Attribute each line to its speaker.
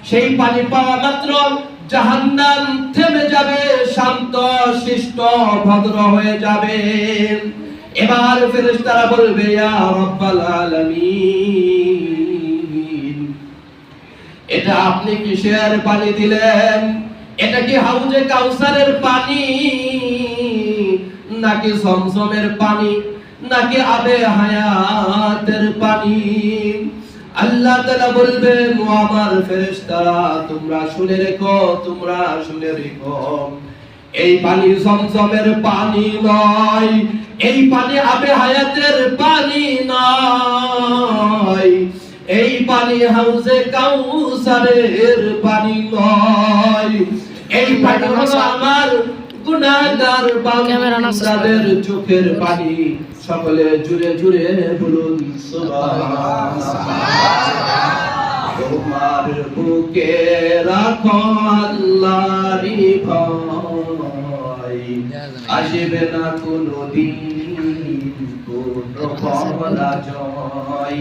Speaker 1: সেই পানি পাওয়া মাত্র জাহান্নাম থেমে যাবে, শান্ত শিষ্ট ভদ্র হয়ে যাবে। এবার ফেরেশতারা বলবে ইয়া রাব্বাল আলামিন, এটা আপনি কিসের পানি দিলেন? এটা কি হাউজে কাউসারের পানি, নাকি জমজমের পানি, নাকি আবে হায়াতের পানি? আল্লাহ তাআলা বলবেন ও আমার ফেরেশতারা, তোমরা শুনে রেখো, তোমরা শুনে রেখো, এই পানি জমজমের পানি নয়, এই পানি আবে হায়াতের পানি নয়, এই পানি হাউজে কাউসারের পানি নয়, এই পানি হলো আমার গুনাহগার বান্দাদের চোখের পানি। সকলে জুড়ে জুড়ে বলুন সুবহানাল্লাহ। তোমার বুকে রাখো আল্লাহরই ভয়, আসবে না কোনদিন কোনো পরাজয়।